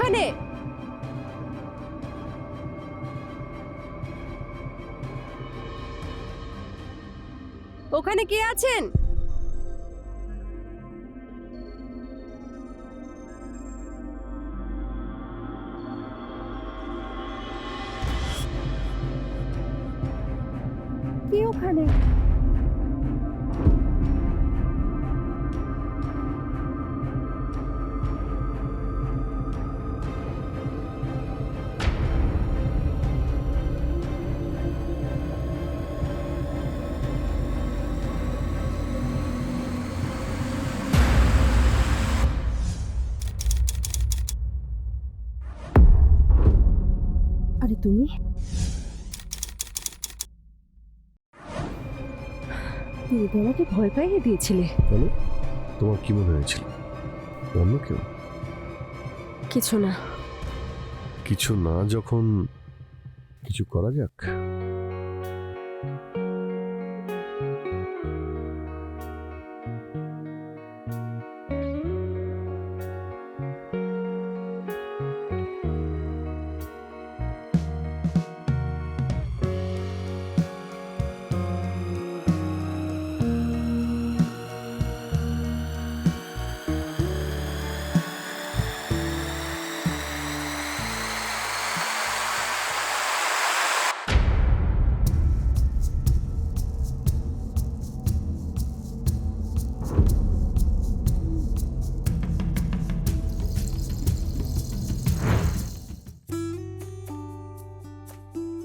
ওখানে? ওখানে কে আছেন? কে ওখানে? আরে তুমি তুমি তো আমাকে ভয় পাইয়ে দিয়েছিলে। কেন? তোমার কি মনে হয়েছিল অন্য কেউ? কিছু না। কিছু না যখন কিছু করা যাক।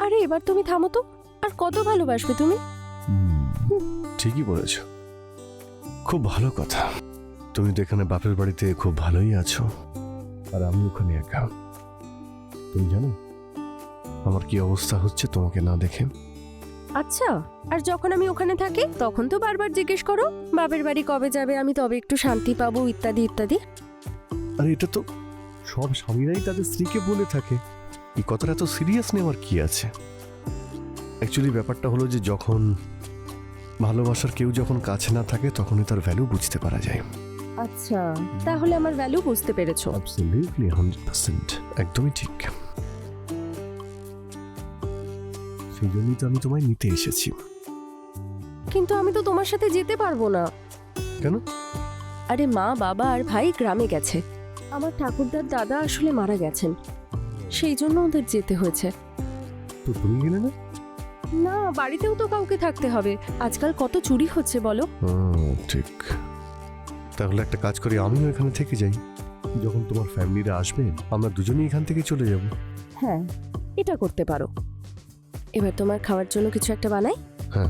আরে এবার তুমি থামো তো। আর কত ভালোবাসবে তুমি? ঠিকই বলেছ, খুব ভালো কথা। তুমি তো এখানে বাপের বাড়িতে খুব ভালোই আছো, আর আমি ওখানে একা। তুমি জানো আমার কি অবস্থা হচ্ছে তোমাকে না দেখে? আচ্ছা, আর যখন আমি ওখানে থাকি তখন তো বারবার জিজ্ঞেস করো বাপের বাড়ি কবে যাবে, আমি তবে একটু শান্তি পাবো, ইত্যাদি ইত্যাদি। আর এটা তো সব স্বামীরাই তাদের স্ত্রীকে বলে থাকে। এই কথাটা এত সিরিয়াস নেওয়ার কি আছে? অ্যাকচুয়ালি ব্যাপারটা হলো যে যখন ভালোবাসার কেউ যখন কাছে না থাকে তখনই তার ভ্যালু বুঝতে পারা যায়। আচ্ছা, তাহলে আমার ভ্যালু বুঝতে পেরেছো? অ্যাবসলিউটলি 100%, একদমই ঠিক। সেই জন্যই তো আমি তোমায় নিতে এসেছি। কিন্তু আমি তো তোমার সাথে যেতে পারবো না। কেন? আরে মা, বাবা আর ভাই গ্রামে গেছে। আমার ঠাকুরদার দাদা আসলে মারা গেছেন, সেই জন্য ওদের যেতে হয়েছে। তো তুমি গেলে না? না, বাড়িতেও তো কাউকে থাকতে হবে। আজকাল কত চুরি হচ্ছে বলো। ঠিক। তাহলে একটা কাজ করি, আমিও এখানে থেকে যাই। যখন তোমার ফ্যামিলিরা আসবে আমরা দুজনেই এখান থেকে চলে যাব। হ্যাঁ, এটা করতে পারো। এবার তোমার খাওয়ার জন্য কিছু একটা বানাই। হ্যাঁ,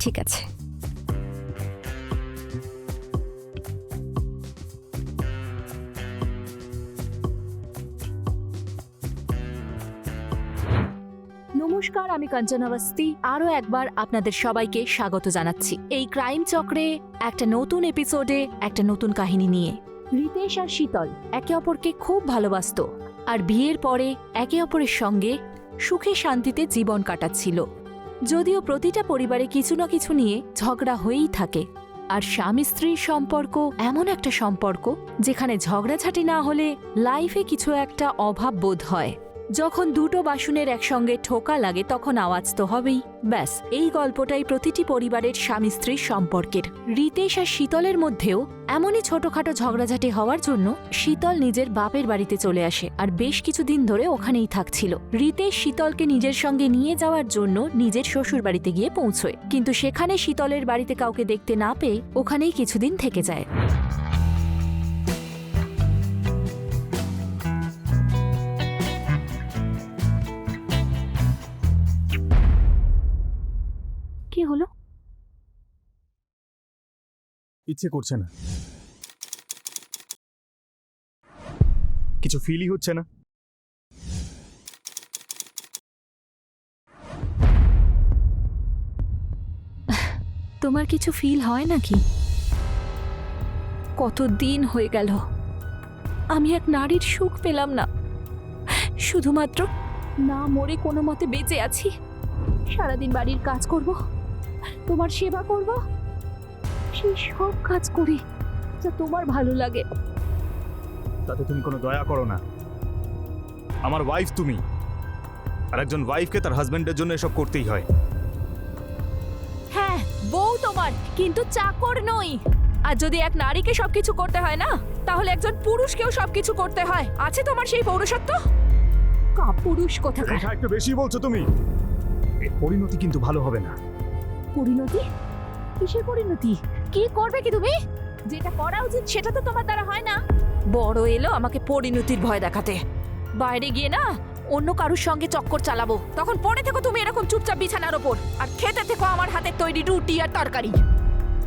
ঠিক আছে। নমস্কার, আমি কাঞ্চন অবস্থি আরও একবার আপনাদের সবাইকে স্বাগত জানাচ্ছি এই ক্রাইম চক্রে একটা নতুন এপিসোডে, একটা নতুন কাহিনী নিয়ে। রিতেশ আর শীতল একে অপরকে খুব ভালোবাসতো, আর বিয়ের পরে একে অপরের সঙ্গে সুখে শান্তিতে জীবন কাটাচ্ছিল। যদিও প্রতিটা পরিবারে কিছু না কিছু নিয়ে ঝগড়া হয়েই থাকে, আর স্বামী স্ত্রীর সম্পর্ক এমন একটা সম্পর্ক যেখানে ঝগড়াঝাটি না হলে লাইফে কিছু একটা অভাব বোধ হয়। যখন দুটো বাসনের একসঙ্গে ঠোকা লাগে তখন আওয়াজ তো হবেই। ব্যাস, এই গল্পটাই প্রতিটি পরিবারের স্বামী স্ত্রীর সম্পর্কের। রিতেশ আর শীতলের মধ্যেও এমনই ছোটখাটো ঝগড়াঝাটি হওয়ার জন্য শীতল নিজের বাপের বাড়িতে চলে আসে, আর বেশ কিছুদিন ধরে ওখানেই থাকছিল। রিতেশ শীতলকে নিজের সঙ্গে নিয়ে যাওয়ার জন্য নিজের শ্বশুর বাড়িতে গিয়ে পৌঁছয়, কিন্তু সেখানে শীতলের বাড়িতে কাউকে দেখতে না পেয়ে ওখানেই কিছুদিন থেকে যায়। কি হলো? ইচ্ছে করছে না, কিছু ফিলই হচ্ছে না। তোমার কিছু ফিল হয় নাকি? কতদিন হয়ে গেল আমি এক নারীর সুখ পেলাম না, শুধুমাত্র না মরে কোনো মতে বেঁচে আছি। সারাদিন বাড়ির কাজ করব, তোমার সেবা করব, সেই সব কাজ করি যা তোমার ভালো লাগে। তাতে তুমি কোনো দয়া করো না। আমার ওয়াইফ তুমি, আর একজন ওয়াইফকে তার হাজবেন্ডের জন্য এসব করতেই হয়। হ্যাঁ, বউ তোমার, কিন্তু চাকর নই। আর যদি এক নারীকে সবকিছু করতে হয় না, তাহলে একজন পুরুষকেও সবকিছু করতে হয়। আছে তোমার সেই পৌরুষত্ব? পুরুষ কোথাকার! রেখা, একটু বেশি বলছো তুমি। এর পরিণতি কিন্তু ভালো হবে না। পরিণতি? কিসের পরিণতি? কি করবে কি তুমি? যেটা করা উচিত সেটা তো তোমার দ্বারা হয় না। বড় এলো আমাকে পরিণতির ভয় দেখাতে। বাইরে গিয়ে না অন্য কারুর সঙ্গে চক্কর চালাবো, তখন পড়ে থেকো তুমি এরকম চুপচাপ বিছানার ওপর, আর খেতে থেকো আমার হাতের তৈরি রুটি আর তরকারি।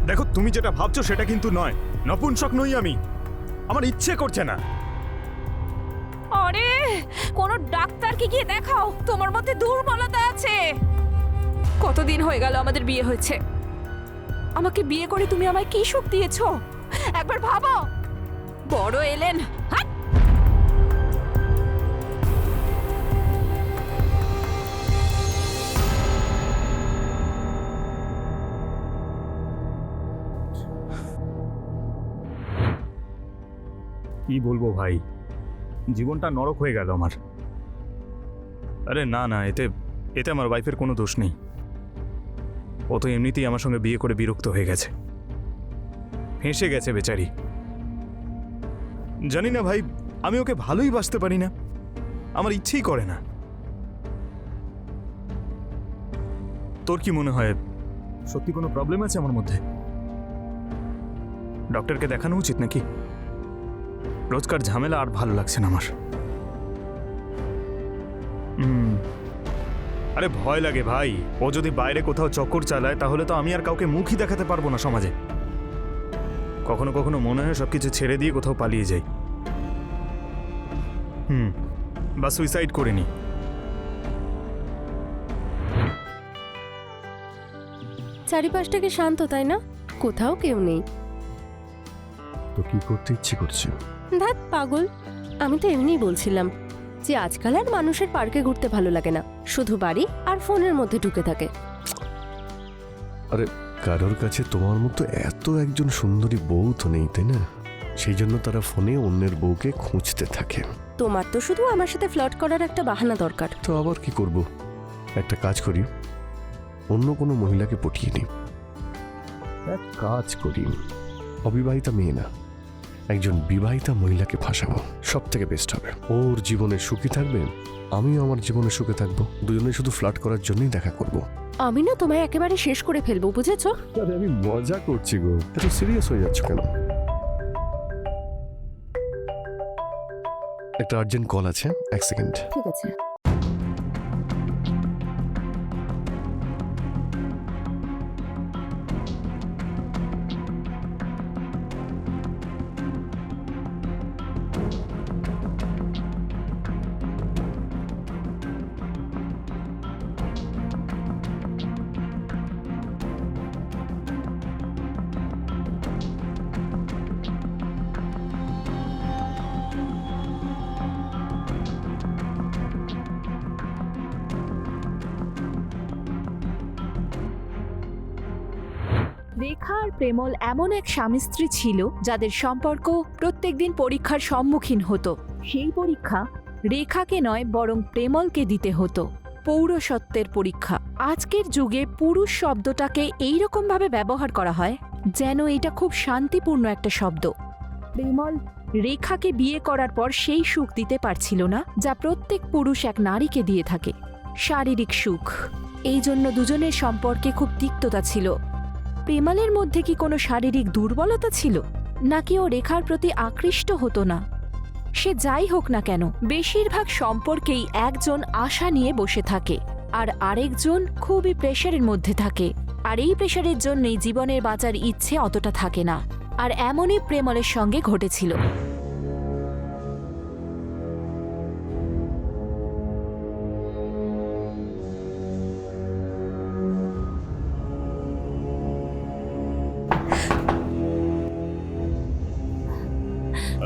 দেখো, তুমি যেটা ভাবছো সেটা কিন্তু নয়। নপুংসক নই আমি, আমার ইচ্ছে করছে না। আরে, কোনো ডাক্তারকে গিয়ে দেখাও, তোমার মধ্যে দুর্বলতা আছে। কতদিন হয়ে গেল আমাদের বিয়ে হয়েছে? আমাকে বিয়ে করে তুমি আমায় কি সুখ দিয়েছো একবার ভাবো। বড় এলেন, হাট! কি বলবো ভাই, জীবনটা নরক হয়ে গেল আমার। আরে না না, এতে এতে আমার ওয়াইফের কোনো দোষ নেই। ও তো এমনিতেই আমার সঙ্গে বিয়ে করে বিরক্ত হয়ে গেছে, ফেঁসে গেছে বেচারি। জানি না ভাই, আমি ওকে ভালোই বাসতে পারি না, আমার ইচ্ছেই করে না। তোর কি মনে হয় সত্যি কোনো প্রবলেম আছে আমার মধ্যে? ডক্টরকে দেখানো উচিত নাকি? রোজকার ঝামেলা আর ভালো লাগছে না আমার। আরে ভয় লাগে ভাই, ও যদি বাইরে কোথাও চক্কর চালায় তাহলে তো আমি আর কাউকে মুখই দেখাতে পারবো না সমাজে। কখনো কখনো মনে হয় সবকিছু ছেড়ে দিয়ে কোথাও পালিয়ে যাই, বা সুইসাইড করে নি। চারিপাশটাকে শান্ত, তাই না? কোথাও কেউ নেই। তো কি করতে ইচ্ছে করছে? ধ্যাৎ পাগল, আমি তো এমনিই বলছিলাম যে আজকাল আর মানুষের পার্কে ঘুরতে ভালো লাগে না, শুধু বাড়ি আর ফোনের মধ্যে ঢুকে থাকে। আরে কারোর কাছে তোমার মতো এত একজন সুন্দরী বউ তো নেই, তাই না? সেই জন্য তারা ফোনে অন্যের বউকে খুঁজতে থাকে। তোমার তো শুধু আমার সাথে ফ্লার্ট করার একটা বাহানা দরকার। তো আবার কি করব, একটা কাজ করি, অন্য কোনো মহিলাকে পটিয়ে নিই। এক কাজ করি, অবিবাহিতা মেয়ে না, একজন বিবাহিতা মহিলাকে ফাঁসাবো, সব থেকে বেস্ট হবে। ওর জীবনে সুখী থাকবে, আমিও আমার জীবনে সুখে থাকবো, দুজনে শুধু ফ্লার্ট করার জন্যই দেখা করব। আমি না তোমায় একেবারে শেষ করে ফেলবো, বুঝেছো? আরে আমি মজা করছি গো, এত সিরিয়াস হয়ে যাচ্ছ কেন? একটা আর্জেন্ট কল আছে, এক সেকেন্ড। ঠিক আছে। রেখা আর প্রেমল এমন এক স্বামী স্ত্রী ছিল যাদের সম্পর্ক প্রত্যেকদিন পরীক্ষার সম্মুখীন হতো। সেই পরীক্ষা রেখাকে নয় বরং প্রেমলকে দিতে হতো, পৌরসত্বের পরীক্ষা। আজকের যুগে পুরুষ শব্দটাকে এইরকম ভাবে ব্যবহার করা হয় যেন এটা খুব শান্তিপূর্ণ একটা শব্দ। প্রেমল রেখাকে বিয়ে করার পর সেই সুখ দিতে পারছিল না যা প্রত্যেক পুরুষ এক নারীকে দিয়ে থাকে, শারীরিক সুখ। এই জন্য দুজনের সম্পর্কে খুব তিক্ততা ছিল। প্রেমালের মধ্যে কি কোনো শারীরিক দুর্বলতা ছিল, নাকি ও রেখার প্রতি আকৃষ্ট হতো না? সে যাই হোক না কেন, বেশিরভাগ সম্পর্কেই একজন আশা নিয়ে বসে থাকে আর আরেকজন খুবই প্রেশারের মধ্যে থাকে, আর এই প্রেশারের জন্যই জীবনের বাঁচার ইচ্ছে অতটা থাকে না। আর এমনই প্রেমলের সঙ্গে ঘটেছিল।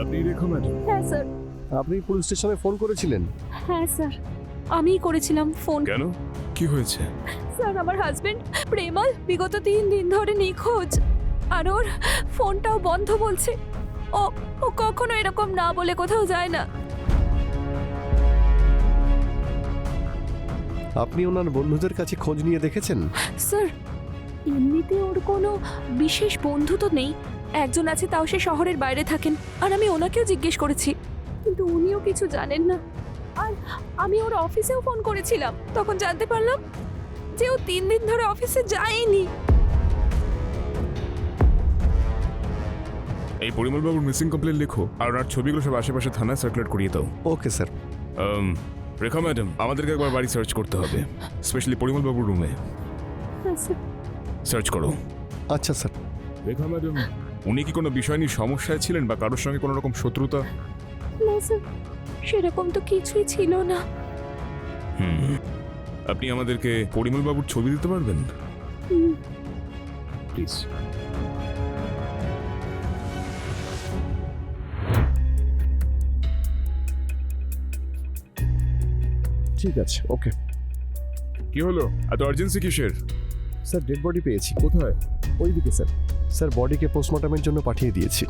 আপনি রেখা ম্যাডাম? হ্যাঁ স্যার। আপনি পুলিশ স্টেশনে ফোন করেছিলেন? হ্যাঁ স্যার, আমিই করেছিলাম ফোন। কেন, কি হয়েছে? স্যার, আমার হাজবেন্ড প্রেমল বিগত 3 দিন ধরে নিখোঁজ, আর ওর ফোনটাও বন্ধ বলছে। ও কখনো এরকম না বলে কোথাও যায় না। আপনি ওনার বন্ধুদের কাছে খোঁজ নিয়ে দেখেছেন? স্যার, এমনিতে ওর কোনো বিশেষ বন্ধু তো নেই। একজন আছে, তাও সে শহরের বাইরে থাকেন। আর আমি ওনাকেও জিজ্ঞেস করেছি, কিন্তু উনিও কিছু জানেন না। আর আমি ওর অফিসেও ফোন করেছিলাম, তখন জানতে পারলাম যে ও 3 দিন ধরে অফিসে যায়নি। এই পরিমলবাবুর মিসিং কমপ্লেন লেখো আর ওনার ছবিগুলো সব আশেপাশে থানায় সার্কুলেট করিয়ে দাও। Okay sir. রেখা ম্যাডাম, আমাদেরকে একবার বাড়ি সার্চ করতে হবে, স্পেশালি পরিমলবাবুর রুমে হ্যাঁ স্যার। সার্চ করো। আচ্ছা স্যার। রেখা ম্যাডাম, উনি কি কোনো বিষয় নিয়ে সমস্যায় ছিলেন বা কারোর সঙ্গে কোনো রকম শত্রুতা? না স্যার, সেরকম তো কিছুই ছিল না। আপনি আমাদেরকে পরিমলবাবুর ছবি দিতে পারবেন প্লিজ? ঠিক আছে, ওকে। কি হলো, এত আর্জেন্সি কিসের? স্যার, ডেড বডি পেয়েছি। কোথায়? ওইদিকে স্যার। স্যার, বডিকে পোস্টমর্টমের জন্য পাঠিয়ে দিয়েছি।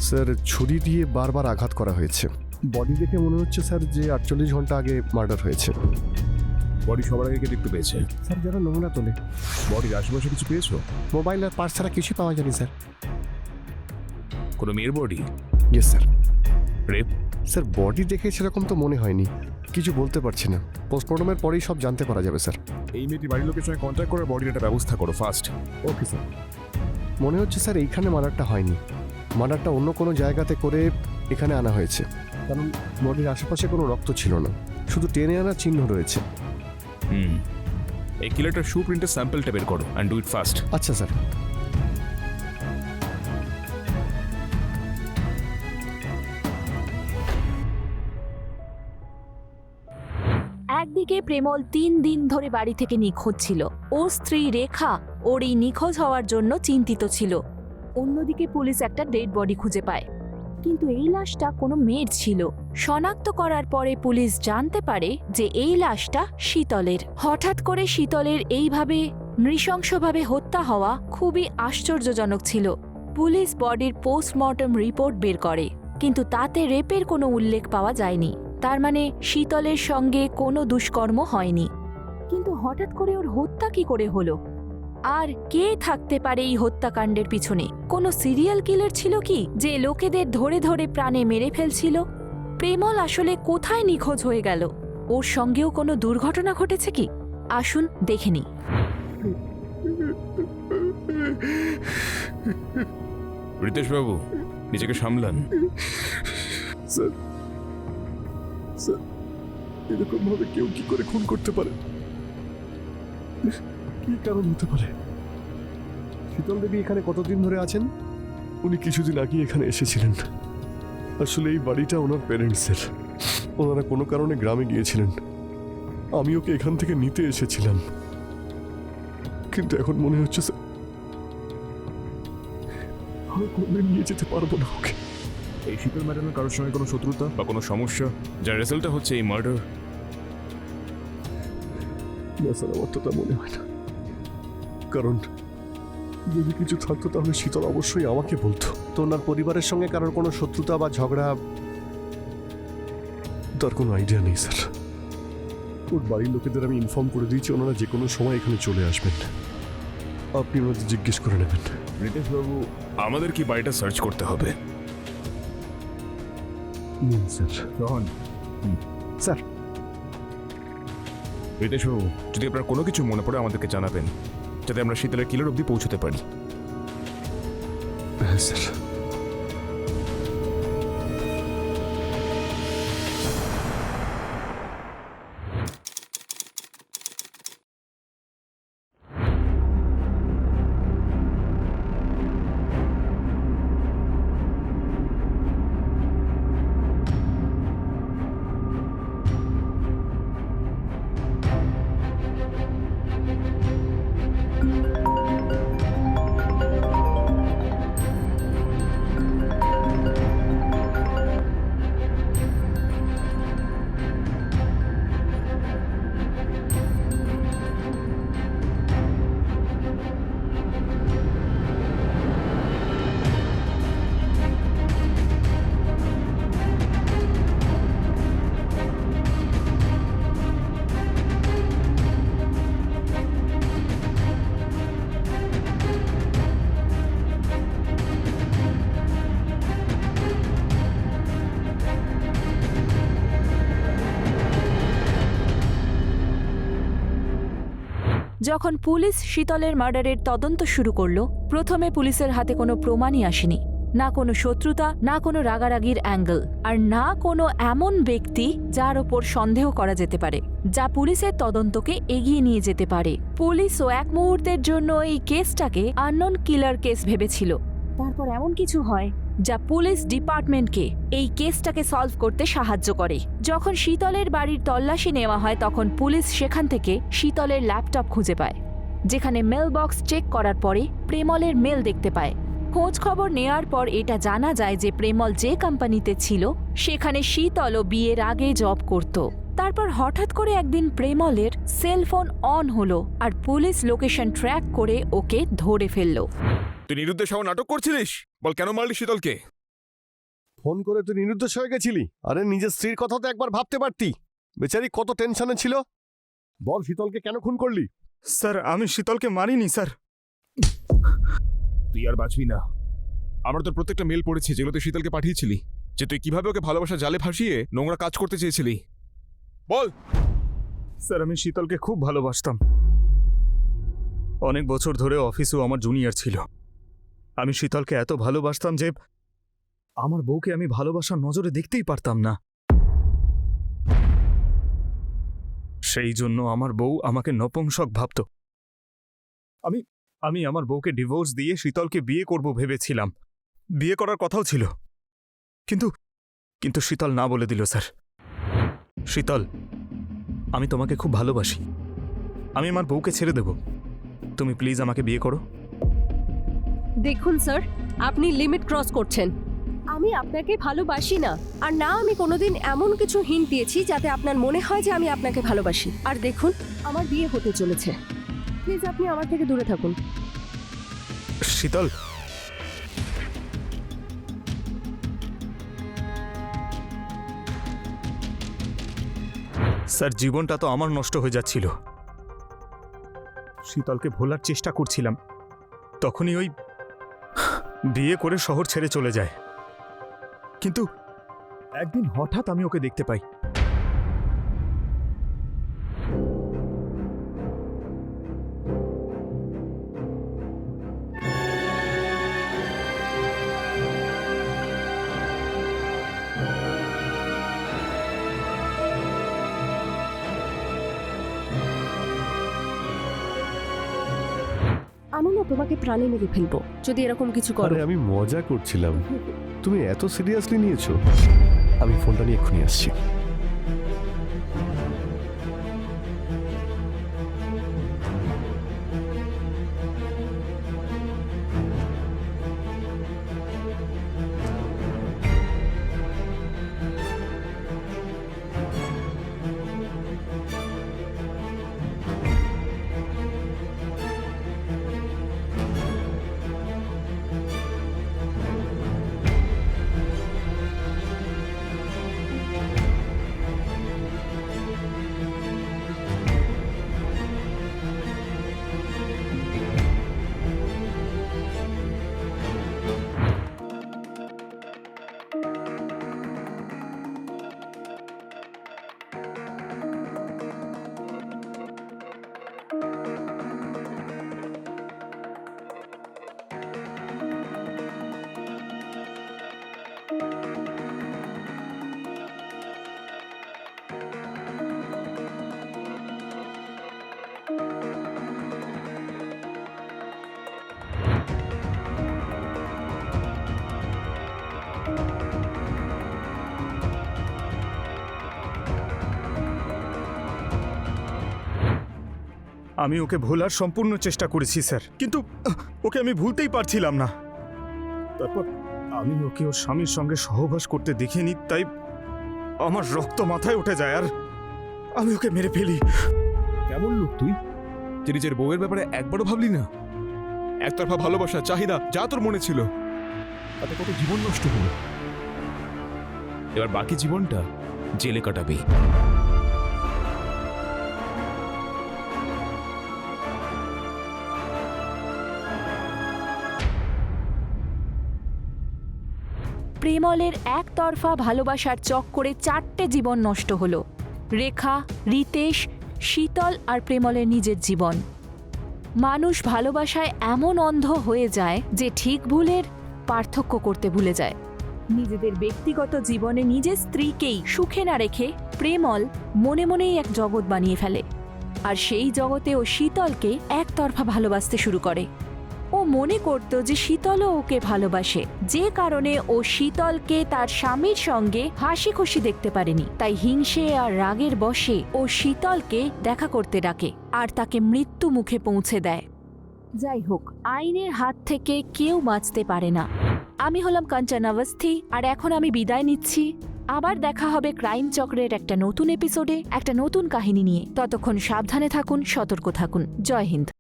স্যার, ছুরি দিয়ে বারবার আঘাত করা হয়েছে। বডি দেখে মনে হচ্ছে স্যার যে 48 ঘন্টা আগে মার্ডার হয়েছে। বডি সবার আগে কে দেখতে পেয়েছে? স্যার, যারা নমুনা তোলে। বডির আশেপাশে কিছু পেয়েছো? মোবাইল আর পার্স ছাড়া কিছুই পাওয়া যায়নি স্যার। কোনো মেয়ের body? Yes sir. Rape? Sir, body দেখে সেরকম তো মনে হয়নি, কিছু বলতে পারছি না। পোস্টমর্টমের পরেই সব জানতে পারা যাবে স্যার। এই মেয়েটি বাড়ির লোকের সঙ্গে কন্ট্যাক্ট করার বডির একটা ব্যবস্থা করো ফার্স্ট। Okay sir. মনে হচ্ছে স্যার এইখানে মার্ডারটা হয়নি, মার্ডারটা অন্য কোনো জায়গাতে করে এখানে আনা হয়েছে, কারণ বডির আশেপাশে কোনো রক্ত ছিল না, শুধু টেনে আনার চিহ্ন রয়েছে। এই কিলারটার শু প্রিন্টের স্যাম্পলটা বের করো অ্যান্ড ডু ইট ফাস্ট। আচ্ছা স্যার। একদিকে প্রেমল 3 দিন ধরে বাড়ি থেকে নিখোঁজ ছিল। ওর স্ত্রী রেখা ওর এই নিখোঁজ হওয়ার জন্য চিন্তিত ছিল। অন্যদিকে পুলিশ একটা ডেড বডি খুঁজে পায়, কিন্তু এই লাশটা কোনো মেয়ের ছিল। শনাক্ত করার পরে পুলিশ জানতে পারে যে এই লাশটা শীতলের। হঠাৎ করে শীতলের এইভাবে নৃশংসভাবে হত্যা হওয়া খুবই আশ্চর্যজনক ছিল। পুলিশ বডির পোস্টমর্টম রিপোর্ট বের করে, কিন্তু তাতে রেপের কোনো উল্লেখ পাওয়া যায়নি। তার মানে শীতলের সঙ্গে কোনো দুষ্কর্ম হয়নি। কিন্তু হঠাৎ করে ওর হত্যা কি করে হলো? আর কে থাকতে পারে এই হত্যাকাণ্ডের পিছনে? কোনো সিরিয়াল কিলার ছিল কি, যে লোকেদের ধরে ধরে প্রাণে মেরে ফেলছিল? প্রেমল আসলে কোথায় নিখোঁজ হয়ে গেল? ওর সঙ্গেও কোনো দুর্ঘটনা ঘটেছে কি? আসুন দেখে নিই। রিতেশ বাবু, নিজেকে সামলান। স্যার, স্যার, এরকম ভাবে কেউ কি করে খুন করতে পারে? কি কারণ হতে পারে? শীতল দেবী এখানে কতদিন ধরে আছেন? উনি কিছুদিন আগে এখানে এসেছিলেন। আসলে এই বাড়িটা ওনার প্যারেন্টসের। ওনারা কোনো কারণে গ্রামে গিয়েছিলেন, আমি ওকে এখান থেকে নিতে এসেছিলাম, কিন্তু এখন মনে হচ্ছে স্যার আমি কোনোদিন নিয়ে যেতে পারবো না ওকে। এই শীতল ম্যাডামের কারোর সঙ্গে কোনো শত্রুতা বা কোনো সমস্যা যার রেজাল্টটা হচ্ছে এই মার্ডার? না স্যার, আমার তো তা মনে হয় না, কারণ যদি কিছু থাকতো তাহলে শীতল অবশ্যই আমাকে বলতো। তো ওনার পরিবারের সঙ্গে কারোর কোনো শত্রুতা বা ঝগড়া তার কোনো আইডিয়া নেই স্যার। ওর বাড়ির লোকেদের আমি ইনফর্ম করে দিয়েছি, ওনারা যে কোনো সময় এখানে চলে আসবেন, আপনি ওনাদের জিজ্ঞেস করে নেবেন। রিতেশ বাবু, আমাদের কি বাড়িটা সার্চ করতে হবে? স্যার। রোহন। স্যার। রিতেশ বাবু, যদি আপনার কোনো কিছু মনে পড়ে আমাদেরকে জানাবেন, যাতে আমরা শীতলের কিলার অবধি পৌঁছতে পারি। হ্যাঁ স্যার। যখন পুলিশ শীতলের মার্ডারের তদন্ত শুরু করলো, প্রথমে পুলিশের হাতে কোনো প্রমাণই আসেনি, না কোনো শত্রুতা, না কোনো রাগারাগির অ্যাঙ্গেল, আর না কোনো এমন ব্যক্তি যার ওপর সন্দেহ করা যেতে পারে, যা পুলিশের তদন্তকে এগিয়ে নিয়ে যেতে পারে। পুলিশও এক মুহূর্তের জন্য এই কেসটাকে আননোন কিলার কেস ভেবেছিল। তারপর এমন কিছু হয় যা পুলিশ ডিপার্টমেন্টকে এই কেসটাকে সলভ করতে সাহায্য করে। যখন শীতলের বাড়ির তল্লাশি নেওয়া হয়, তখন পুলিশ সেখান থেকে শীতলের ল্যাপটপ খুঁজে পায়, যেখানে মেল বক্স চেক করার পরে প্রেমলের মেল দেখতে পায়। খোঁজ খবর নেওয়ার পর এটা জানা যায় যে প্রেমল যে কোম্পানিতে ছিল সেখানে শীতলও বিয়ের আগে জব করত। তারপর হঠাৎ করে একদিন প্রেমলের সেলফোন অন হলো আর পুলিশ লোকেশন ট্র্যাক করে ওকে ধরে ফেললো। তুই নিরুদ্দেশ হওয়া নাটক করছিলিস? বল, কেন মারলি শীতলকে? ফোন করে তুই নিরুদ্দেশ হয়ে গেছিলি? আরে নিজের স্ত্রীর কথা তো একবার ভাবতে পারতি। বেচারি কত টেনশনে ছিল। বল, শীতলকে কেন খুন করলি? স্যার, আমি শীতলকে মারিনি স্যার। তুই আর বাঁচবি না। আমরা তোর প্রত্যেকটা মেল পড়েছি যেগুলো তুই শীতলকে পাঠিয়েছিলি, যে তুই কিভাবে ওকে ভালোবাসা জালে ফাঁসিয়ে নোংরা কাজ করতে চেয়েছিলি। বল। স্যার, আমি শীতলকে খুব ভালোবাসতাম। অনেক বছর ধরে অফিসেও আমার জুনিয়র ছিল। আমি শীতলকে এত ভালোবাসতাম যে আমার বউকে আমি ভালোবাসার নজরে দেখতেই পারতাম না। সেই জন্য আমার বউ আমাকে নপুংসক ভাবত। আমি আমার বউকে ডিভোর্স দিয়ে শীতলকে বিয়ে করব ভেবেছিলাম। বিয়ে করার কথাও ছিল, কিন্তু শীতল না বলে দিল। স্যার, শীতল, আমি তোমাকে খুব ভালোবাসি। আমি আমার বউকে ছেড়ে দেব। তুমি প্লিজ আমাকে বিয়ে করো। দেখুন স্যার, আপনি লিমিট ক্রস করছেন। আমি আপনাকে ভালোবাসি না, আর না আমি কোনোদিন এমন কিছু হিন্ট দিয়েছি যাতে আপনার মনে হয় যে আমি আপনাকে ভালোবাসি। আর দেখুন, আমার বিয়ে হতে চলেছে। প্লিজ আপনি আমার থেকে দূরে থাকুন। শীতল, স্যার, জীবনটা তো আমার নষ্ট হয়ে যাচ্ছিল। শীতলকে ভোলার চেষ্টা করছিলাম, তখনই ওই বিয়ে করে শহর ছেড়ে চলে যায়। কিন্তু একদিন হঠাৎ আমি ওকে দেখতে পাই। আমি না তোমাকে প্রাণে মেরে ফেলবো যদি এরকম কিছু করো। আরে আমি মজা করছিলাম, তুমি এত সিরিয়াসলি নিয়েছো? আমি ফোনটা নিয়ে এক্ষুনি আসছি। আমি ওকে ভোলার সম্পূর্ণ চেষ্টা করেছি স্যার, কিন্তু ওকে আমি ভুলতেই পারছিলাম না। তারপর আমি ওকে ওর স্বামীর সঙ্গে সহবাস করতে দেখিনি, তাই আমার রক্ত মাথায় উঠে যায় আর আমি ওকে মেরে ফেলি। কেমন লোক তুই, যে নিজের বউয়ের ব্যাপারে একবারও ভাবলি না? একতরফা ভালোবাসা, চাহিদা যা তোর মনে ছিল, তাতে কত জীবন নষ্ট হলো। এবার বাকি জীবনটা জেলে কাটাবি। প্রেমলের একতরফা ভালোবাসার চক্করে 4টে জীবন নষ্ট হলো। রেখা, রিতেশ, শীতল আর প্রেমলের নিজের জীবন। মানুষ ভালোবাসায় এমন অন্ধ হয়ে যায় যে ঠিক ভুলের পার্থক্য করতে ভুলে যায়। নিজেদের ব্যক্তিগত জীবনে নিজের স্ত্রীকেই সুখে না রেখে প্রেমল মনে মনেই এক জগৎ বানিয়ে ফেলে। আর সেই জগতে ও শীতলকে একতরফা ভালোবাসতে শুরু করে। ও মনে করত যে শীতলও ওকে ভালোবাসে, যে কারণে ও শীতলকে তার স্বামীর সঙ্গে হাসি খুশি দেখতে পারেনি। তাই হিংসে আর রাগের বশে ও শীতলকে দেখা করতে ডাকে আর তাকে মৃত্যু মুখে পৌঁছে দেয়। যাই হোক, আইনের হাত থেকে কেউ বাঁচতে পারে না। আমি হলাম কাঞ্চন অবস্থি, আর এখন আমি বিদায় নিচ্ছি। আবার দেখা হবে ক্রাইম চক্রের একটা নতুন এপিসোডে, একটা নতুন কাহিনী নিয়ে। ততক্ষণ সাবধানে থাকুন, সতর্ক থাকুন। জয় হিন্দ।